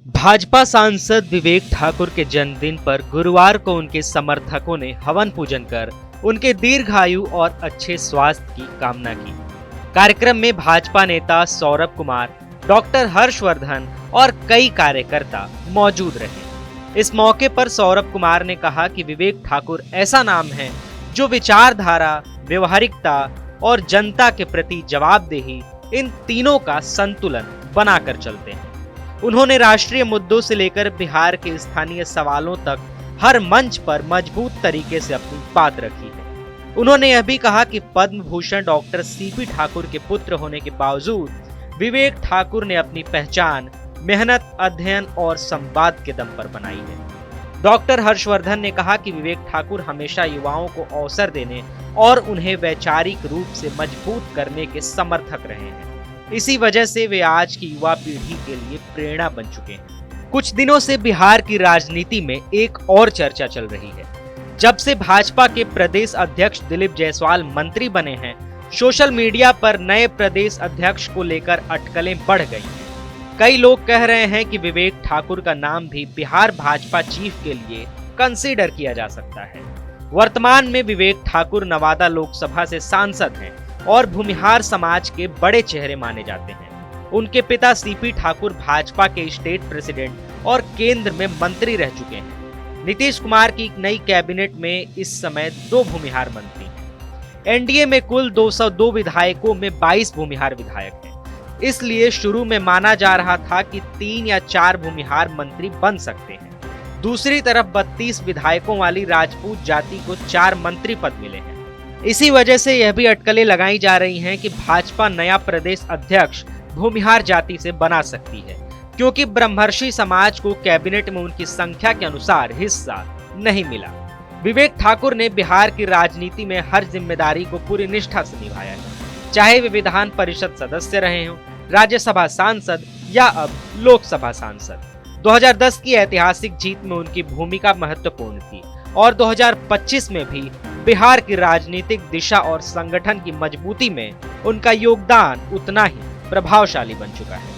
भाजपा सांसद विवेक ठाकुर के जन्मदिन पर गुरुवार को उनके समर्थकों ने हवन पूजन कर उनके दीर्घायु और अच्छे स्वास्थ्य की कामना की। कार्यक्रम में भाजपा नेता सौरभ कुमार, डॉक्टर हर्षवर्धन और कई कार्यकर्ता मौजूद रहे। इस मौके पर सौरभ कुमार ने कहा कि विवेक ठाकुर ऐसा नाम है जो विचारधारा, व्यवहारिकता और जनता के प्रति जवाबदेही, इन तीनों का संतुलन बनाकर चलते हैं। उन्होंने राष्ट्रीय मुद्दों से लेकर बिहार के स्थानीय सवालों तक हर मंच पर मजबूत तरीके से अपनी बात रखी है। उन्होंने यह भी कहा कि पद्म भूषण डॉक्टर सीपी ठाकुर के पुत्र होने के बावजूद विवेक ठाकुर ने अपनी पहचान मेहनत, अध्ययन और संवाद के दम पर बनाई है। डॉक्टर हर्षवर्धन ने कहा कि विवेक ठाकुर हमेशा युवाओं को अवसर देने और उन्हें वैचारिक रूप से मजबूत करने के समर्थक रहे हैं। इसी वजह से वे आज की युवा पीढ़ी के लिए प्रेरणा बन चुके हैं। कुछ दिनों से बिहार की राजनीति में एक और चर्चा चल रही है। जब से भाजपा के प्रदेश अध्यक्ष दिलीप जायसवाल मंत्री बने हैं, सोशल मीडिया पर नए प्रदेश अध्यक्ष को लेकर अटकलें बढ़ गई हैं। कई लोग कह रहे हैं कि विवेक ठाकुर का नाम भी बिहार भाजपा चीफ के लिए कंसीडर किया जा सकता है। वर्तमान में विवेक ठाकुर नवादा लोकसभा से सांसद हैं और भूमिहार समाज के बड़े चेहरे माने जाते हैं। उनके पिता सीपी ठाकुर भाजपा के स्टेट प्रेसिडेंट और केंद्र में मंत्री रह चुके हैं। नीतीश कुमार की एक नई कैबिनेट में इस समय 2 भूमिहार मंत्री हैं। एनडीए में कुल 202 विधायकों में 22 भूमिहार विधायक हैं। इसलिए शुरू में माना जा रहा था कि 3 या 4 भूमिहार मंत्री बन सकते हैं। दूसरी तरफ 32 विधायकों वाली राजपूत जाति को 4 मंत्री पद मिले हैं। इसी वजह से यह भी अटकलें लगाई जा रही हैं कि भाजपा नया प्रदेश अध्यक्ष भूमिहार जाति से बना सकती है, क्योंकि ब्रह्मर्षि समाज को कैबिनेट में उनकी संख्या के अनुसार हिस्सा नहीं मिला। विवेक ठाकुर ने बिहार की राजनीति में हर जिम्मेदारी को पूरी निष्ठा से निभाया है, चाहे वे विधान परिषद सदस्य रहे हों, राज्यसभा सांसद या अब लोकसभा सांसद। 2010 की ऐतिहासिक जीत में उनकी भूमिका महत्वपूर्ण थी और 2025 में भी बिहार की राजनीतिक दिशा और संगठन की मजबूती में उनका योगदान उतना ही प्रभावशाली बन चुका है।